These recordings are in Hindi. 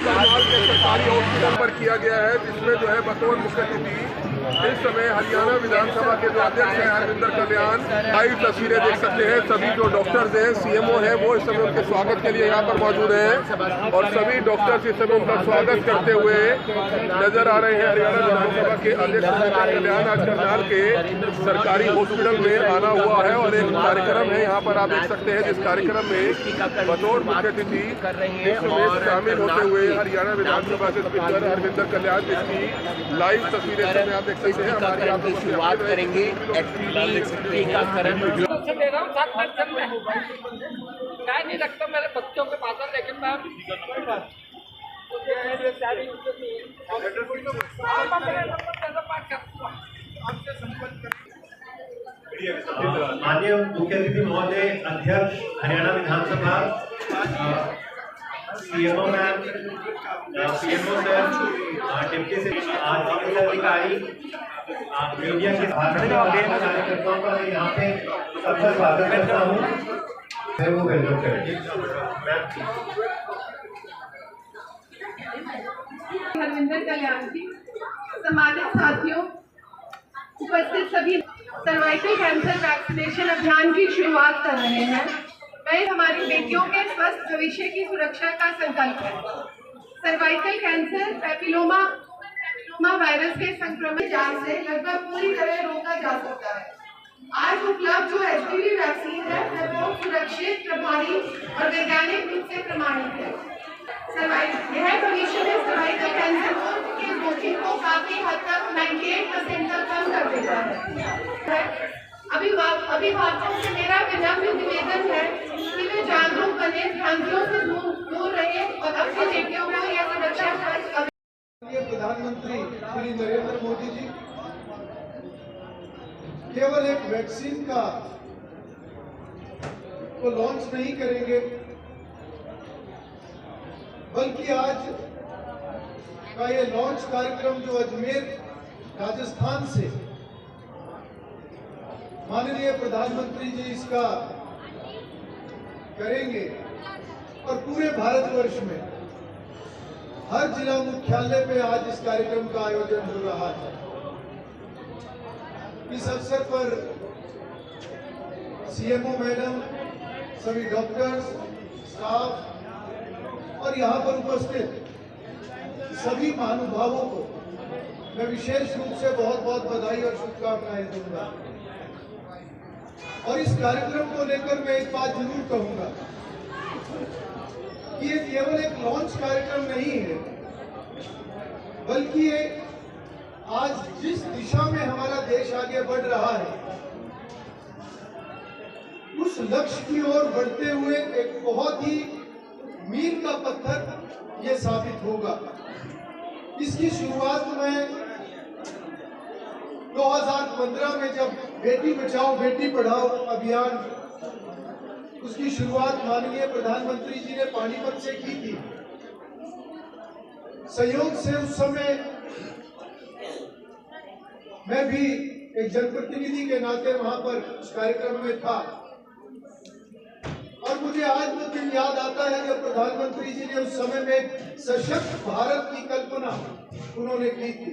करनाल के सरकारी हॉस्पिटल पर किया गया है, जिसमें जो है बतौर मुख्य अतिथि इस समय हरियाणा विधानसभा के जो अध्यक्ष हैं हरविंदर कल्याण, लाइव तस्वीरें देख सकते हैं। सभी जो डॉक्टर्स हैं, सीएमओ हैं, वो इस समय उनके स्वागत के लिए यहाँ पर मौजूद हैं और सभी डॉक्टर्स इस समय उनका स्वागत करते हुए नजर आ रहे हैं। हरियाणा विधानसभा के अध्यक्ष हरविंदर कल्याण आज करनाल के सरकारी हॉस्पिटल में आना हुआ है और एक कार्यक्रम है यहाँ पर आप देख सकते हैं, जिस कार्यक्रम में बतौर मुख्य अतिथि इसमें शामिल होते हुए हरियाणा विधानसभा के स्पीकर हरविंदर कल्याण, जिसकी लाइव तस्वीरें आप देख सकते हैं। टीकाकरण की शुरुआत करेंगे। टीकाकरण नहीं रखता मेरे बच्चों के पास, लेकिन मैं माननीय मुख्य अतिथि महोदय, अध्यक्ष हरियाणा विधानसभा, CMO ma'am, CMO sir, deputy civil अधिकारी, मीडिया के कार्यकर्ताओं का मैं यहाँ पे सबका स्वागत करता हूँ। वो वेलकम करेंगे। हरविंदर कल्याण जी, सामाजिक साथियों, उपस्थित सभी सर्वाइकल कैंसर वैक्सीनेशन अभियान की शुरुआत कर रहे हैं। मैं हमारी बेटियों के स्वस्थ भविष्य की सुरक्षा का संकल्प है। सर्वाइकल कैंसर पैपिलोमा वायरस के संक्रमण जांच से लगभग पूरी तरह रोका जा सकता है। आज उपलब्ध जो HPV वैक्सीन है वह बहुत सुरक्षित, प्रभावी और वैज्ञानिक रूप से प्रमाणित है। यह भविष्य में सर्वाइकल कैंसर के जोखिम को काफी हद तक 98% तक कम कर देता है। अभिभावकों से मेरा विनम्र निवेदन है कि वे जागरूक बने, भ्रांतियों से दूर रहे और अपनी बेटियों को यह सुरक्षा। प्रधानमंत्री श्री नरेंद्र मोदी जी केवल एक वैक्सीन का तो लॉन्च नहीं करेंगे, बल्कि आज का ये लॉन्च कार्यक्रम जो अजमेर राजस्थान से माननीय प्रधानमंत्री जी इसका करेंगे और पूरे भारतवर्ष में हर जिला मुख्यालय पे आज इस कार्यक्रम का आयोजन हो रहा है। इस अवसर पर सीएमओ मैडम, सभी डॉक्टर्स, स्टाफ और यहाँ पर उपस्थित सभी महानुभावों को मैं विशेष रूप से बहुत बहुत बधाई और शुभकामनाएं दूंगा। और इस कार्यक्रम को लेकर मैं एक बात जरूर कहूंगा कि ये केवल एक लॉन्च कार्यक्रम नहीं है, बल्कि ये आज जिस दिशा में हमारा देश आगे बढ़ रहा है उस लक्ष्य की ओर बढ़ते हुए एक बहुत ही मील का पत्थर ये साबित होगा। इसकी शुरुआत मैं 2015 में जब बेटी बचाओ बेटी पढ़ाओ अभियान उसकी शुरुआत माननीय प्रधानमंत्री जी ने पानीपत से की थी। संयोग से उस समय मैं भी एक जनप्रतिनिधि के नाते वहां पर उस कार्यक्रम में था और मुझे आज वो दिन याद आता है जब प्रधानमंत्री जी ने उस समय में सशक्त भारत की कल्पना उन्होंने की थी।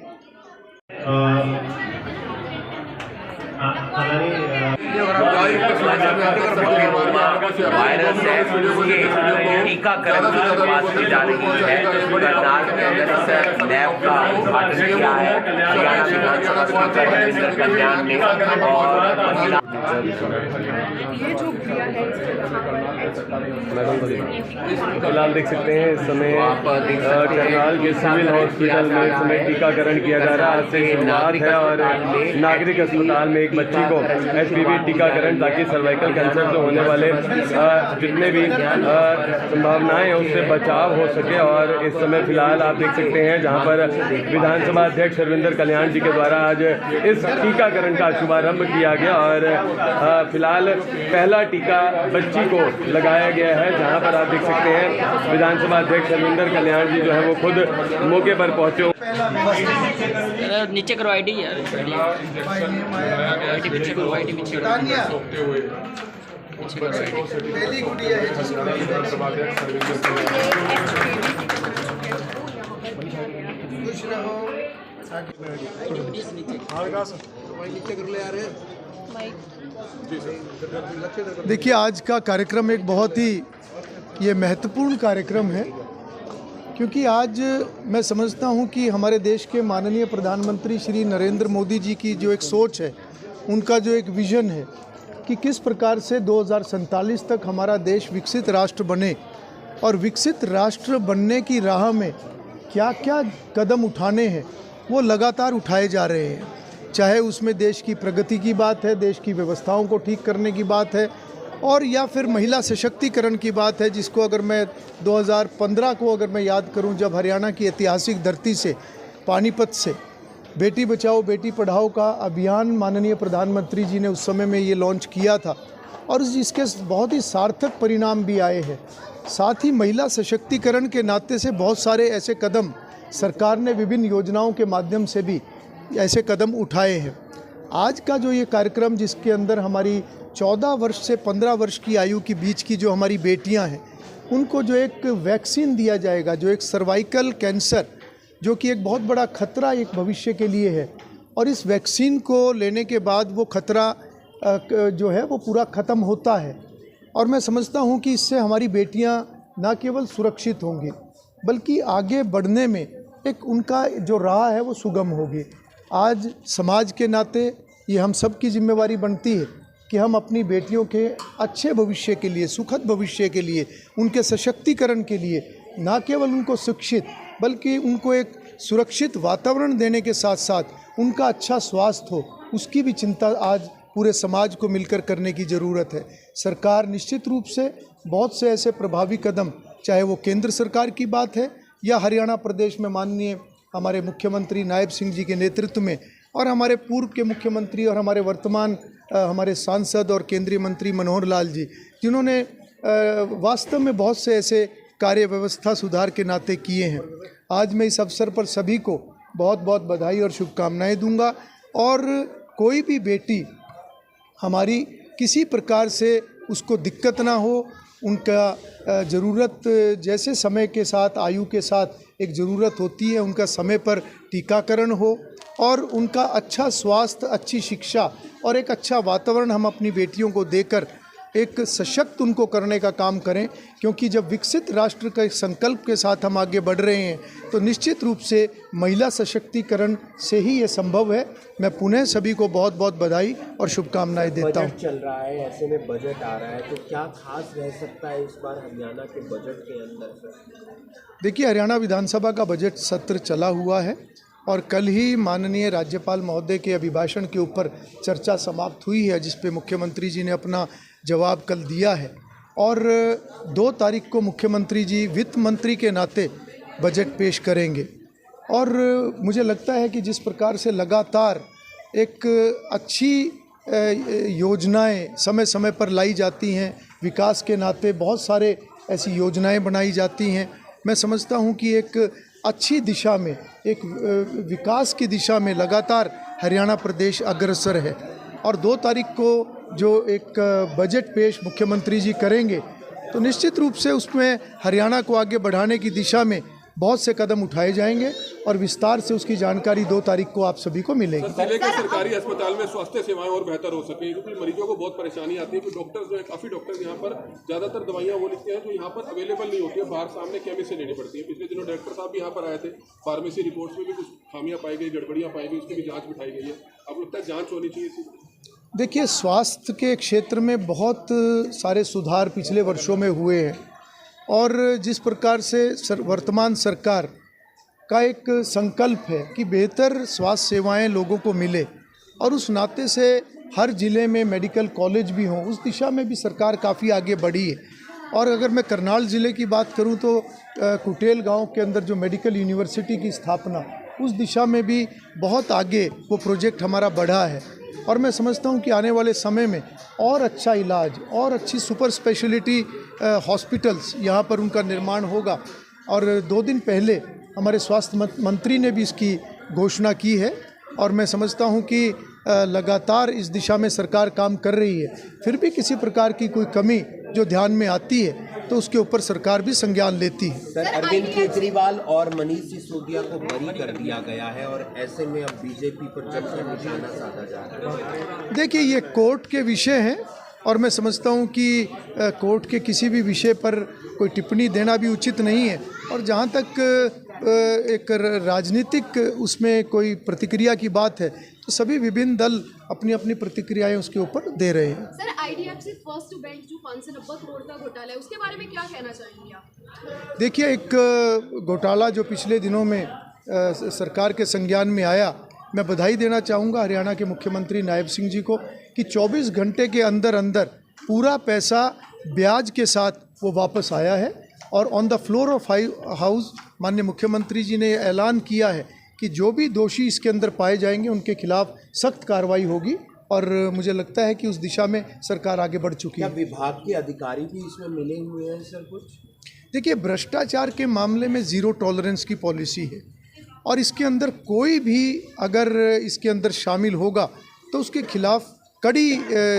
वायरस है उसके टीकाकरण की शुरुआत की जा रही है। करनाल के अंदर इस लैब का उद्घाटन किया है हरियाणा विधानसभा स्पीकर हरविंदर कल्याण ने और ये जो किया है फिलहाल देख सकते हैं इस समय करनाल के सिविल हॉस्पिटल में इस समय टीकाकरण किया जा रहा है। आज से शुरुआत है और नागरिक अस्पताल में एक बच्ची को HPV टीकाकरण ताकि सर्वाइकल कैंसर से होने वाले जितने भी संभावनाएं हैं उससे बचाव हो सके। और इस समय फिलहाल आप देख सकते हैं जहां पर विधानसभा अध्यक्ष हरविंदर कल्याण जी के द्वारा आज इस टीकाकरण का शुभारंभ किया गया और फिलहाल पहला टीका बच्ची को लगाया गया है, जहां पर आप देख सकते हैं विधानसभा अध्यक्ष हरविंदर कल्याण जी जो है वो खुद मौके पर पहुंचे। नीचे करो आईडी यार, आईडी पीछे करो, आईडी पीछे पहली गुड़िया है जिसको देखिए, आज का कार्यक्रम एक बहुत ही ये महत्वपूर्ण कार्यक्रम है, क्योंकि आज मैं समझता हूँ कि हमारे देश के माननीय प्रधानमंत्री श्री नरेंद्र मोदी जी की जो एक सोच है, उनका जो एक विज़न है कि किस प्रकार से 2047 तक हमारा देश विकसित राष्ट्र बने, और विकसित राष्ट्र बनने की राह में क्या क्या कदम उठाने हैं वो लगातार उठाए जा रहे हैं। चाहे उसमें देश की प्रगति की बात है, देश की व्यवस्थाओं को ठीक करने की बात है, और या फिर महिला सशक्तिकरण की बात है, जिसको अगर मैं 2015 को अगर मैं याद करूं, जब हरियाणा की ऐतिहासिक धरती से पानीपत से बेटी बचाओ बेटी पढ़ाओ का अभियान माननीय प्रधानमंत्री जी ने उस समय में ये लॉन्च किया था, और जिसके बहुत ही सार्थक परिणाम भी आए हैं। साथ ही महिला सशक्तिकरण के नाते से बहुत सारे ऐसे कदम सरकार ने विभिन्न योजनाओं के माध्यम से भी ऐसे कदम उठाए हैं। आज का जो ये कार्यक्रम, जिसके अंदर हमारी 14 वर्ष से 15 वर्ष की आयु के बीच की जो हमारी बेटियां हैं, उनको जो एक वैक्सीन दिया जाएगा, जो एक सर्वाइकल कैंसर, जो कि एक बहुत बड़ा खतरा एक भविष्य के लिए है, और इस वैक्सीन को लेने के बाद वो खतरा जो है वो पूरा ख़त्म होता है। और मैं समझता हूँ कि इससे हमारी बेटियाँ न केवल सुरक्षित होंगी, बल्कि आगे बढ़ने में एक उनका जो राह है वो सुगम होगी। आज समाज के नाते ये हम सब की जिम्मेवारी बनती है कि हम अपनी बेटियों के अच्छे भविष्य के लिए, सुखद भविष्य के लिए, उनके सशक्तिकरण के लिए न केवल उनको शिक्षित बल्कि उनको एक सुरक्षित वातावरण देने के साथ साथ उनका अच्छा स्वास्थ्य हो, उसकी भी चिंता आज पूरे समाज को मिलकर करने की ज़रूरत है। सरकार निश्चित रूप से बहुत से ऐसे प्रभावी कदम, चाहे वो केंद्र सरकार की बात है या हरियाणा प्रदेश में माननीय हमारे मुख्यमंत्री नायब सिंह जी के नेतृत्व में, और हमारे पूर्व के मुख्यमंत्री और हमारे वर्तमान हमारे सांसद और केंद्रीय मंत्री मनोहर लाल जी, जिन्होंने वास्तव में बहुत से ऐसे कार्य व्यवस्था सुधार के नाते किए हैं। आज मैं इस अवसर पर सभी को बहुत बहुत बधाई और शुभकामनाएं दूंगा, और कोई भी बेटी हमारी किसी प्रकार से उसको दिक्कत ना हो, उनका ज़रूरत जैसे समय के साथ, आयु के साथ एक ज़रूरत होती है, उनका समय पर टीकाकरण हो, और उनका अच्छा स्वास्थ्य, अच्छी शिक्षा और एक अच्छा वातावरण हम अपनी बेटियों को देकर एक सशक्त उनको करने का काम करें। क्योंकि जब विकसित राष्ट्र के संकल्प के साथ हम आगे बढ़ रहे हैं, तो निश्चित रूप से महिला सशक्तिकरण से ही ये संभव है। मैं पुनः सभी को बहुत बहुत बधाई और शुभकामनाएं देता हूं। बजट चल रहा है, ऐसे में बजट आ रहा है, तो क्या खास रह सकता है इस बार हरियाणा के बजट के अंदर? देखिए, हरियाणा विधानसभा का बजट सत्र चला हुआ है, और कल ही माननीय राज्यपाल महोदय के अभिभाषण के ऊपर चर्चा समाप्त हुई है, जिस पे मुख्यमंत्री जी ने अपना जवाब कल दिया है। और 2 तारीख को मुख्यमंत्री जी वित्त मंत्री के नाते बजट पेश करेंगे। और मुझे लगता है कि जिस प्रकार से लगातार एक अच्छी योजनाएं समय समय पर लाई जाती हैं, विकास के नाते बहुत सारे ऐसी योजनाएं बनाई जाती हैं, मैं समझता हूं कि एक अच्छी दिशा में, एक विकास की दिशा में लगातार हरियाणा प्रदेश अग्रसर है। और 2 तारीख को जो एक बजट पेश मुख्यमंत्री जी करेंगे, तो निश्चित रूप से उसमें हरियाणा को आगे बढ़ाने की दिशा में बहुत से कदम उठाए जाएंगे, और विस्तार से उसकी जानकारी 2 तारीख को आप सभी को मिलेगी। जिले के सरकारी अस्पताल में स्वास्थ्य सेवाएं और बेहतर हो सके, क्योंकि मरीजों को बहुत परेशानी आती है कि डॉक्टर्स जो है, काफ़ी डॉक्टर्स यहाँ पर ज़्यादातर दवाइयाँ वो लिखते हैं जो यहाँ पर अवेलेबल नहीं होती है, बाहर सामने केमिस्ट से लेनी पड़ती है। पिछले दिनों डायरेक्टर साहब भी यहाँ पर आए थे, फार्मेसी रिपोर्ट्स में भी कुछ खामियाँ पाई गई, गड़बड़ियाँ पाई गई, उसकी भी जाँच बिठाई गई है। अब लगता है जाँच होनी चाहिए। देखिए, स्वास्थ्य के क्षेत्र में बहुत सारे सुधार पिछले वर्षों में हुए हैं, और जिस प्रकार से वर्तमान सरकार का एक संकल्प है कि बेहतर स्वास्थ्य सेवाएं लोगों को मिले, और उस नाते से हर ज़िले में मेडिकल कॉलेज भी हों, उस दिशा में भी सरकार काफ़ी आगे बढ़ी है। और अगर मैं करनाल ज़िले की बात करूं, तो कुटेल गांव के अंदर जो मेडिकल यूनिवर्सिटी की स्थापना, उस दिशा में भी बहुत आगे वो प्रोजेक्ट हमारा बढ़ा है। और मैं समझता हूं कि आने वाले समय में और अच्छा इलाज और अच्छी सुपर स्पेशलिटी हॉस्पिटल्स यहाँ पर उनका निर्माण होगा। और 2 दिन पहले हमारे स्वास्थ्य मंत्री ने भी इसकी घोषणा की है, और मैं समझता हूँ कि लगातार इस दिशा में सरकार काम कर रही है। फिर भी किसी प्रकार की कोई कमी जो ध्यान में आती है, तो उसके ऊपर सरकार भी संज्ञान लेती है। सर, अरविंद केजरीवाल और मनीष सिसोदिया को बरी कर दिया गया है और ऐसे में अब बीजेपी पर जब से निशाना साधा जा रहा है। देखिए, ये कोर्ट के विषय हैं और मैं समझता हूँ कि कोर्ट के किसी भी विषय पर कोई टिप्पणी देना भी उचित नहीं है। और जहाँ तक एक राजनीतिक उसमें कोई प्रतिक्रिया की बात है तो सभी विभिन्न दल अपनी अपनी प्रतिक्रियाएं उसके ऊपर दे रहे हैं। सर, IDFC फर्स्ट बैंक जो 590 करोड़ का घोटाला है उसके बारे में क्या कहना चाहेंगे आप? देखिए, एक घोटाला जो पिछले दिनों में सरकार के संज्ञान में आया, मैं बधाई देना चाहूँगा हरियाणा के मुख्यमंत्री नायब सिंह जी को कि 24 घंटे के अंदर अंदर पूरा पैसा ब्याज के साथ वो वापस आया है। और on the floor of house माननीय मुख्यमंत्री जी ने ऐलान किया है कि जो भी दोषी इसके अंदर पाए जाएंगे उनके खिलाफ सख्त कार्रवाई होगी और मुझे लगता है कि उस दिशा में सरकार आगे बढ़ चुकी है। क्या विभाग के अधिकारी भी इसमें मिले हुए हैं सर? कुछ देखिए, भ्रष्टाचार के मामले में ज़ीरो टॉलरेंस की पॉलिसी है और इसके अंदर कोई भी अगर इसके अंदर शामिल होगा तो उसके खिलाफ कड़ी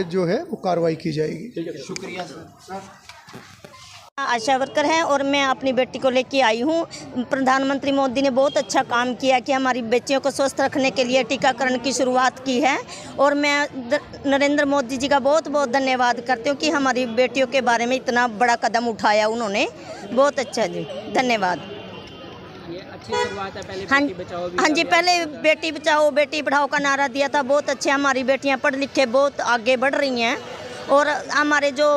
जो है वो कार्रवाई की जाएगी। शुक्रिया सर। आशा वर्कर हैं और मैं अपनी बेटी को लेके आई हूँ। प्रधानमंत्री मोदी ने बहुत अच्छा काम किया कि हमारी बच्चियों को स्वस्थ रखने के लिए टीकाकरण की शुरुआत की है और मैं नरेंद्र मोदी जी का बहुत बहुत धन्यवाद करती हूँ कि हमारी बेटियों के बारे में इतना बड़ा कदम उठाया उन्होंने। बहुत अच्छा जी, धन्यवाद। ये अच्छी शुरुआत है। पहले हाँ बेटी बचाओ भी हाँ जी, पहले बेटी बचाओ बेटी पढ़ाओ का नारा दिया था। बहुत अच्छे, हमारी बेटियाँ पढ़ लिख के बहुत आगे बढ़ रही हैं और हमारे जो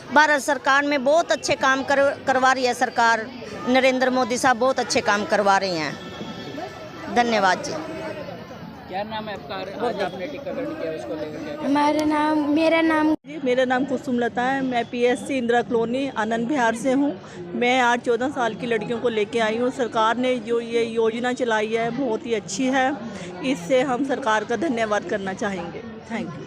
भारत सरकार में बहुत अच्छे काम करवा रही है सरकार। नरेंद्र मोदी साहब बहुत अच्छे काम करवा रही हैं। धन्यवाद जी। क्या नाम है आपका? आज आपने टीकाकरण किया, उसको लेकर मेरा नाम कुसुमलता है। मैं PSC इंदिरा कॉलोनी आनंद विहार से हूँ। मैं आज 14 साल की लड़कियों को लेके आई हूँ। सरकार ने जो ये योजना चलाई है बहुत ही अच्छी है, इससे हम सरकार का धन्यवाद करना चाहेंगे। Thank you.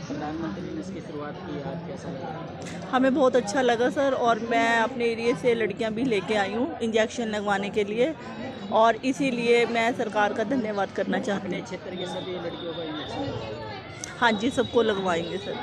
प्रधानमंत्री ने इसकी शुरुआत की, आज कैसा लगा? हमें बहुत अच्छा लगा सर, और मैं अपने एरिए से लड़कियां भी लेके आई हूँ इंजेक्शन लगवाने के लिए और इसीलिए मैं सरकार का धन्यवाद करना चाहती हूँ। अपने क्षेत्र के सभी लड़कियों को इंजेक्शन? हाँ जी, सबको लगवाएंगे सर।